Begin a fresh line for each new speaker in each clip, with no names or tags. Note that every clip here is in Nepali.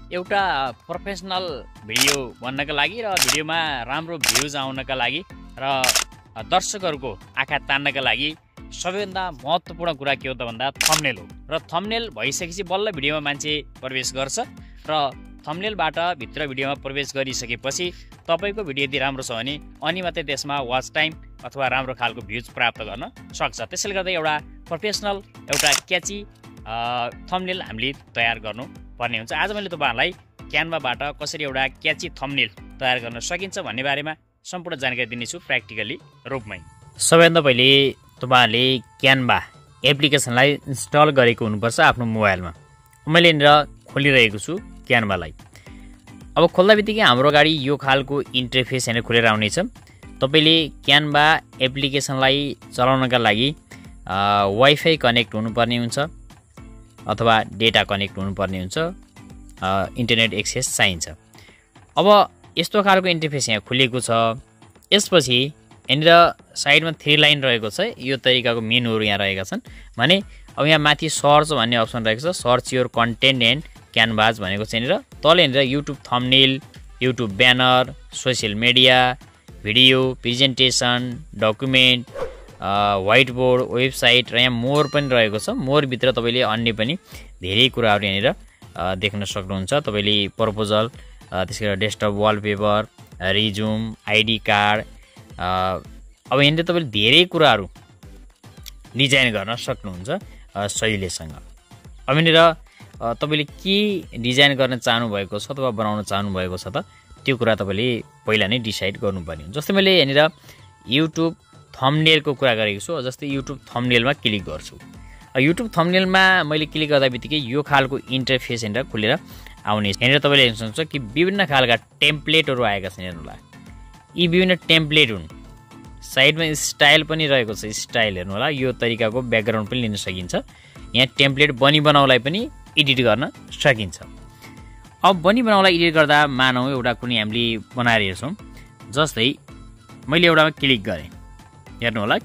एउटा प्रोफेसनल भिडियो बन्नका लागि र भिडियोमा राम्रो भ्युज आउनका लागि र दर्शकहरूको आँखा तान्नका लागि सबैभन्दा महत्त्वपूर्ण कुरा के हो त भन्दा थम्बनेल हो। र थम्बनेल भइसकेपछि बल्ल भिडियोमा मान्छे प्रवेश गर्छ र थम्बनेलबाट भित्र भिडियोमा प्रवेश गरिसकेपछि तपाईको भिडियो यदि राम्रो छ भने अनि मात्रै त्यसमा वाच टाइम अथवा राम्रो खालको भ्युज प्राप्त गर्न सक्छ। त्यसैले गर्दा एउटा प्रोफेसनल एउटा क्याची थम्बनेल हामीले तयार गर्नु पर्ने हुन्छ। आज मैले तपाईहरुलाई क्यानभाबाट कसरी एउटा क्याची थम्बनेल तयार गर्न सकिन्छ भन्ने बारेमा सम्पूर्ण जानकारी दिनेछु प्र्याक्टिकली रूपमै। सबैभन्दा पहिले तपाईहरुले क्यानभा एप्लिकेसनलाई इन्स्टल गरेको हुनुपर्छ आफ्नो मोबाइलमा। मैले यहाँनिर खोलिरहेको छु क्यानभालाई। अब खोल्दाबित्तिकै हाम्रो अगाडि यो खालको इन्टरफेस यहाँ खुलेर आउनेछ। तपाईले क्यानभा एप्लिकेसनलाई चलाउनका लागि वाइफाई कनेक्ट हुनुपर्ने हुन्छ अथवा डेटा कनेक्ट हुनुपर्ने हुन्छ, इन्टरनेट एक्सेस चाहिन्छ। अब यस्तो खालको इन्टरफेस यहाँ खुलेको छ। यसपछि यहाँनिर साइडमा 3 लाइन रहेको छ। यो तरिकाको मेनुहरू यहाँ रहेका छन् भने अब यहाँ माथि सर्च भन्ने अप्सन रहेको छ। Search your content and canvas भनेको छ यहाँनिर। तल यहाँनिर YouTube thumbnail, YouTube banner, social media, video, presentation, document, white board, website र यहाँ मोर पनि रहेको छ। मोरभित्र तपाईँले अन्य पनि धेरै कुराहरू यहाँनिर देख्न सक्नुहुन्छ। तपाईँले प्रपोजल, त्यसै गरी desktop wallpaper, resume, ID card, अब यहाँनिर तपाईँले धेरै कुराहरू डिजाइन गर्न सक्नुहुन्छ शैलीसँग। अब यहाँनिर तपाईँले के डिजाइन गर्न चाहनुभएको छ अथवा बनाउन चाहनुभएको छ त त्यो कुरा तपाईँले पहिला नै डिसाइड गर्नुपर्ने हुन्छ। जस्तै मैले यहाँनिर युट्युब थम्बनेलको कुरा गरेको छु। जस्तै युट्युब थम्बनेलमा क्लिक गर्छु। युट्युब थम्बनेलमा मैले क्लिक गर्दा बित्तिकै यो खालको इन्टरफेस यहाँनिर खुलेर आउने। यहाँनिर तपाईँले हेर्न सक्नुहुन्छ कि विभिन्न खालका टेम्प्लेटहरू आएका छन् हेर्नु होला। यी विभिन्न टेम्प्लेट हुन्। साइडमा स्टाइल पनि रहेको छ। स्टाइल हेर्नु होला। यो तरिकाको ब्याकग्राउन्ड पनि लिन सकिन्छ। यहाँ टेम्प्लेट बनाउनलाई पनि एडिट गर्न सकिन्छ। अब बनाउनलाई एडिट गर्दा मानौँ एउटा कुनै हामीले बनाएर हेर्छौँ। जस्तै मैले एउटामा क्लिक गरेँ। हेर्नु होला,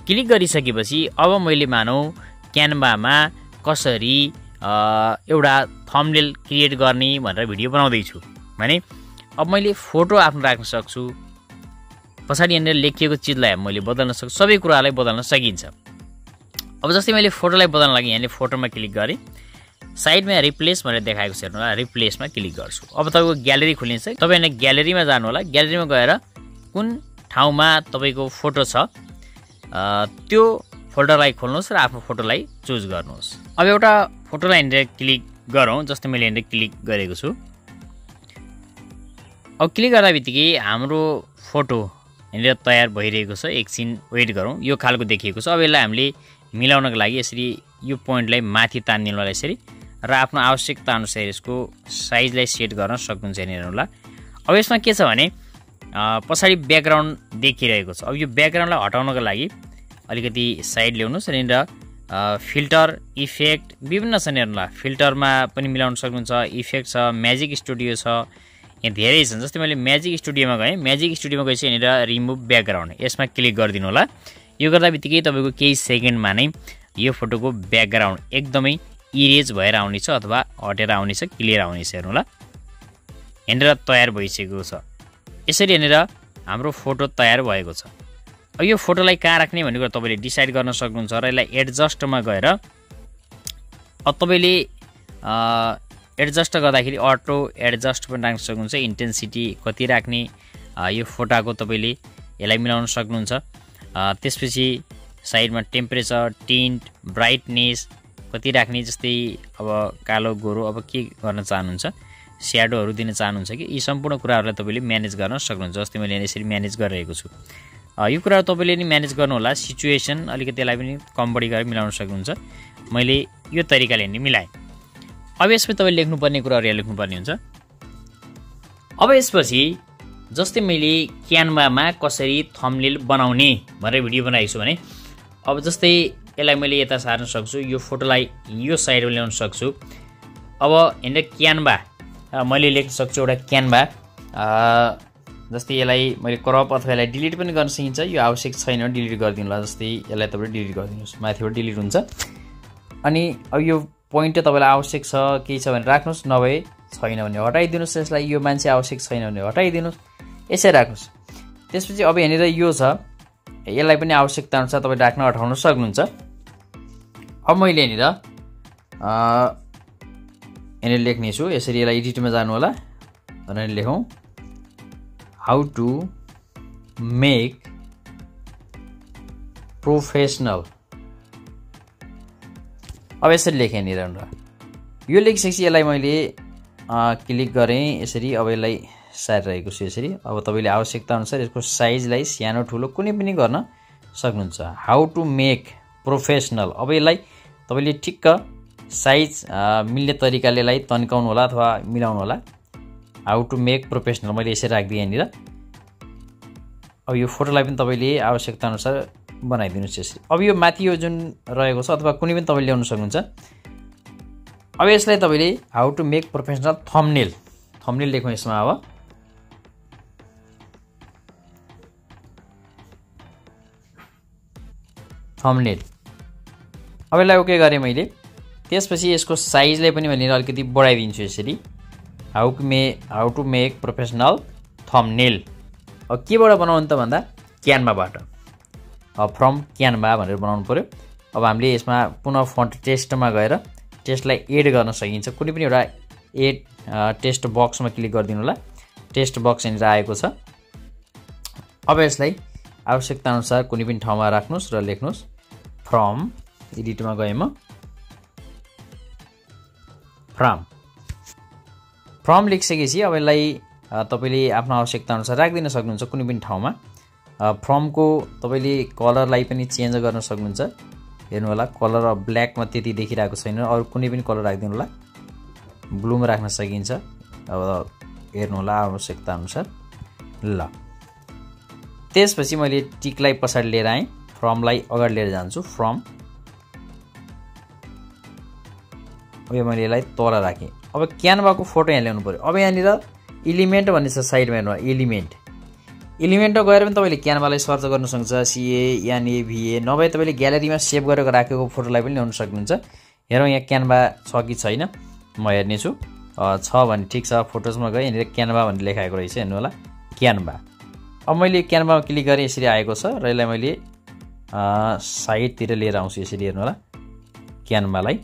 क्लिक गरिसकेपछि अब मैले मानौँ क्यानभामा कसरी एउटा थम्बनेल क्रिएट गर्ने भनेर भिडियो बनाउँदैछु भने अब मैले फोटो आफ्नो राख्न सक्छु। पछाडि यहाँनिर लेखिएको चिजलाई मैले बदल्न सक्छु। सबै कुरालाई बदल्न सकिन्छ। अब जस्तै मैले फोटोलाई बदल्न लागि यहाँले फोटोमा क्लिक गरेँ। साइडमा रिप्लेस भनेर देखाएको छ हेर्नु होला। रिप्लेसमा क्लिक गर्छु। अब तपाईँको ग्यालेरी खुलिन्छ। तपाईँ यहाँ ग्यालेरीमा जानु होला। ग्यालेरीमा गएर कुन ठाउँमा तपाईँको फोटो छ त्यो फोल्डरलाई खोल्नुहोस् र आफ्नो फोटोलाई चुज गर्नुहोस्। अब एउटा फोटोलाई यहाँनिर क्लिक गरौँ। जस्तै मैले यहाँनिर क्लिक गरेको छु। अब क्लिक गर्दा बित्तिकै हाम्रो फोटो यहाँनिर तयार भइरहेको छ। एकछिन वेट गरौँ। यो खालको देखिएको छ। अब यसलाई हामीले मिलाउनको लागि यसरी यो पोइन्टलाई माथि तानिदिनु होला यसरी र आफ्नो आवश्यकता अनुसार यसको साइजलाई सेट गर्न सक्नुहुन्छ हेर्नु होला। अब यसमा के छ भने पछाडि ब्याकग्राउन्ड देखिरहेको छ। अब यो ब्याकग्राउन्डलाई हटाउनको लागि अलिकति साइड ल्याउनुहोस् र यहाँनिर फिल्टर, इफेक्ट विभिन्न छन् हेर्नु होला। फिल्टरमा पनि मिलाउन सक्नुहुन्छ। इफेक्ट छ, म्याजिक स्टुडियो छ, यहाँ धेरै छन्। जस्तै मैले म्याजिक स्टुडियोमा गएँ। म्याजिक स्टुडियोमा गएपछि यहाँनिर रिमुभ ब्याकग्राउन्ड यसमा क्लिक गरिदिनु होला। यो गर्दा बित्तिकै तपाईँको केही सेकेन्डमा नै यो फोटोको ब्याकग्राउन्ड एकदमै इरेज भएर आउनेछ अथवा हटेर आउनेछ, क्लियर आउनेछ हेर्नु होला। यहाँनिर तयार भइसकेको छ। यसरी यहाँनिर हाम्रो फोटो तयार भएको छ। अब यो फोटोलाई कहाँ राख्ने भन्ने कुरा तपाईँले डिसाइड गर्न सक्नुहुन्छ र यसलाई एडजस्टमा गएर अब तपाईँले एडजस्ट गर्दाखेरि अटो एडजस्ट पनि राख्न सक्नुहुन्छ। इन्टेन्सिटी कति राख्ने यो फोटोको तपाईँले यसलाई मिलाउन सक्नुहुन्छ। त्यसपछि साइडमा टेम्परेचर, टिन्ट, ब्राइटनेस कति राख्ने, जस्तै अब कालो गोरो अब के गर्न चाहनुहुन्छ, स्याडोहरू दिन चाहनुहुन्छ कि यी सम्पूर्ण कुराहरूलाई तपाईँले म्यानेज गर्न सक्नुहुन्छ। जस्तै मैले यसरी म्यानेज गरिरहेको छु। यो कुराहरू तपाईँले नि म्यानेज गर्नुहोला। सिचुएसन अलिकति यसलाई पनि कम बढी गरेर मिलाउन सक्नुहुन्छ। मैले यो तरिकाले नि मिलाएँ। अब यसमा तपाईँले लेख्नुपर्ने कुराहरू यहाँ लेख्नुपर्ने हुन्छ। अब यसपछि जस्तै मैले क्यानभामा कसरी थम्बनेल बनाउने भनेर भिडियो बनाएको छु भने अब जस्तै यसलाई मैले यता सार्न सक्छु। यो फोटोलाई यो साइडमा ल्याउन सक्छु। अब यहाँनिर क्यानभा मैले लेख्न सक्छु एउटा क्यानभा। जस्तै यसलाई मैले क्रप अथवा यसलाई डिलिट पनि गर्न सकिन्छ। यो आवश्यक छैन डिलिट गरिदिनु होला। जस्तै यसलाई तपाईले डिलिट गरिदिनुहोस्। माथिबाट डिलिट हुन्छ। अनि अब यो
पोइन्ट तपाईलाई आवश्यक छ केही छ भने राख्नुस्, नभए छैन भने हटाइदिनुस्। यसलाई यो मान्छे आवश्यक छैन भने हटाइदिनुस्, यसै राख्नुस्। त्यसपछि अब यहाँनिर यो छ, यसलाई पनि आवश्यकता अनुसार तपाईँ राख्न हटाउन सक्नुहुन्छ। अब मैले यहाँनिर लेख्नेछु, यसरी यसलाई एडिटमा जानु होला र लेखौँ हाउ टु मेक प्रोफेसनल। अब यसरी लेखेँ यहाँनिर, यो लेखिसकेपछि यसलाई मैले क्लिक गरेँ यसरी। अब यसलाई सारिरहेको छु यसरी। अब तपाईँले आवश्यकता अनुसार यसको साइजलाई सानो ठुलो कुनै पनि गर्न सक्नुहुन्छ। हाउ टु मेक प्रोफेसनल, अब यसलाई तपाईँले ठिक्क साइज मिल्ने तरिकाले यसलाई तन्काउनु होला अथवा मिलाउनु होला। हाउ टु मेक प्रोफेसनल मैले यसरी राखिदिएँ यहाँनिर। अब यो फोटोलाई पनि तपाईँले आवश्यकता अनुसार बनाइदिनुहोस् यसरी। अब यो माथि यो जुन रहेको छ अथवा कुनै पनि तपाईँले ल्याउन सक्नुहुन्छ। अब यसलाई तपाईँले how to make professional thumbnail, thumbnail लेखौँ यसमा। अब थम्बनेल, अब यसलाई ओके गरेँ मैले। त्यसपछि यसको साइजलाई पनि मैले अलिकति बढाइदिन्छु यसरी। How to make professional thumbnail. अब केबाट बनाउनु त भन्दा क्यानभाबाट, फ्रम क्यानभा भनेर बनाउनु पर्यो। अब हामीले यसमा पुनः फन्ट टेस्टमा गएर टेस्टलाई एड गर्न सकिन्छ। कुनै पनि एउटा एड टेस्ट बक्समा क्लिक गरिदिनु होला। टेस्ट बक्स यहाँनिर आएको छ। अब यसलाई आवश्यकता अनुसार कुनै पनि ठाउँमा राख्नुहोस् र लेख्नुहोस् फ्रम। एडिटमा गएँ म, फ्रम लेखिसकेपछि अब यसलाई तपाईँले आफ्नो आवश्यकता अनुसार राखिदिन सक्नुहुन्छ कुनै पनि ठाउँमा। फ्रमको तपाईँले कलरलाई पनि चेन्ज गर्न सक्नुहुन्छ। हेर्नु होला कलर अब ब्ल्याकमा त्यति देखिरहेको छैन, अरू कुनै पनि कलर राखिदिनु होला। ब्लूमा राख्न सकिन्छ। अब हेर्नु होला आवश्यकता अनुसार। ल त्यसपछि मैले टिकलाई पछाडि लिएर आएँ, फ्रमलाई अगाडि लिएर जान्छु। फ्रम, अब मैले यसलाई तल राखेँ। अब क्यानभाको फोटो यहाँ ल्याउनु पर्यो। अब यहाँनिर एलिमेन्ट भन्ने छ साइडमा, हेर्नु एलिमेन्ट। एलिमेन्टमा गएर पनि तपाईँले क्यानभालाई सर्च गर्न सक्नुहुन्छ, CANVA, नभए तपाईँले ग्यालेरीमा सेभ गरेर राखेको फोटोलाई पनि ल्याउन सक्नुहुन्छ। हेरौँ यहाँ क्यानभा छ कि छैन, म हेर्नेछु। छ भने ठिक छ। फोटोजमा गएँ, यहाँनिर क्यानभा भन्ने लेखाएको रहेछ, हेर्नु होला क्यानभा। अब मैले क्यानभामा क्लिक गरेँ, यसरी आएको छ र यसलाई मैले साइडतिर लिएर आउँछु यसरी। हेर्नु होला क्यानभालाई।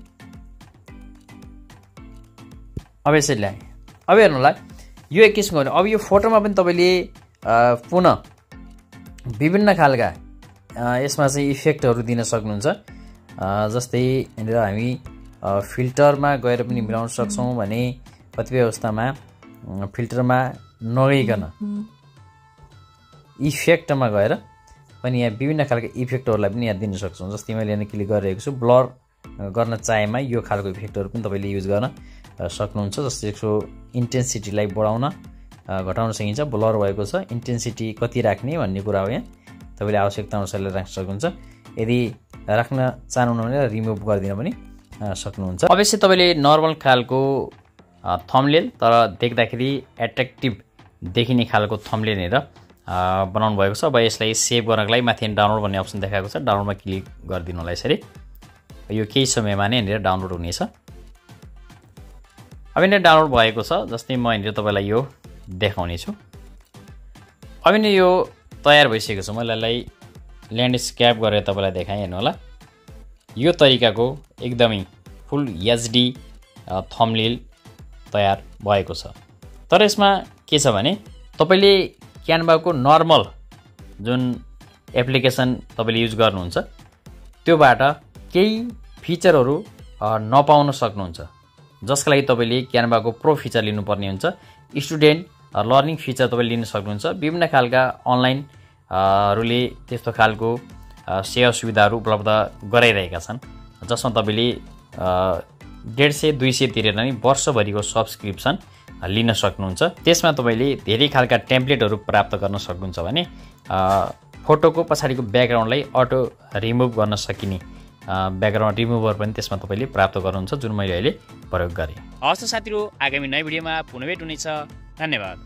अब यसरी ल्याएँ। अब हेर्नु होला यो एक किसिमको हो। अब यो फोटोमा पनि तपाईँले पुनः विभिन्न खालका यसमा चाहिँ इफेक्टहरू दिन सक्नुहुन्छ। जस्तै यहाँनिर हामी फिल्टरमा गएर पनि मिलाउन सक्छौँ भने कतिपय अवस्थामा फिल्टरमा नगइकन इफेक्टमा गएर पनि यहाँ विभिन्न खालका इफेक्टहरूलाई पनि यहाँ दिन सक्छौँ। जस्तै मैले यहाँ क्लिक गरिरहेको छु, ब्लर गर्न चाहेमा यो खालको इफेक्टहरू पनि तपाईँले युज गर्न सक्नुहुन्छ। जस्तै यसको इन्टेन्सिटीलाई बढाउन घटाउन सकिन्छ। ब्लर भएको छ, इन्टेन्सिटी कति राख्ने भन्ने कुरा हो। यहाँ तपाईँले आवश्यकता अनुसारले राख्न सक्नुहुन्छ। यदि राख्न चाहनुहुन्न भने रिमुभ गरिदिन पनि सक्नुहुन्छ। अवश्य तपाईँले नर्मल खालको थम्बनेल तर देख्दाखेरि एट्र्याक्टिभ देखिने खालको थम्बनेल हेरेर बनाउनु भएको छ। अब यसलाई सेभ गर्नको लागि माथि डाउनलोड भन्ने अप्सन देखाएको छ, डाउनलोडमा क्लिक गरिदिनु होला यसरी। यो केही समयमा नै यहाँनिर डाउनलोड हुनेछ। अब यहाँनिर डाउनलोड भएको छ। जस्तै म यहाँनिर तपाईँलाई यो देखाउने छु। अब यहाँनिर यो तयार भइसकेको छ। मैले यसलाई ल्यान्डस्केप गरेर तपाईँलाई देखाएँ। हेर्नु होला यो तरिकाको एकदमै फुल HD थम्बनेल तयार भएको छ। तर यसमा के छ भने तपाईँले क्यानभाको नर्मल जुन एप्लिकेसन तपाईँले युज गर्नुहुन्छ त्योबाट केही फिचरहरू नपाउन सक्नुहुन्छ, जसका लागि तपाईँले क्यानभाको प्रो फिचर लिनुपर्ने हुन्छ। स्टुडेन्ट लर्निङ फिचर तपाईँले लिन सक्नुहुन्छ। विभिन्न खालका अनलाइनहरूले त्यस्तो खालको सेवा सुविधाहरू उपलब्ध गराइरहेका छन्, जसमा तपाईँले 150-200 तिरेर नै वर्षभरिको सब्सक्रिप्सन लिन सक्नुहुन्छ। त्यसमा तपाईँले धेरै खालका टेम्प्लेटहरू प्राप्त गर्न सक्नुहुन्छ भने फोटोको पछाडिको ब्याकग्राउन्डलाई अटो रिमुभ गर्न सकिने ब्याकग्राउन्ड रिमुभर पनि त्यसमा तपाईँले प्राप्त गर्नुहुन्छ, जुन मैले अहिले प्रयोग गरेँ।
हवस् साथीहरू, आगामी नयाँ भिडियोमा पुनः भेट हुनेछ। धन्यवाद।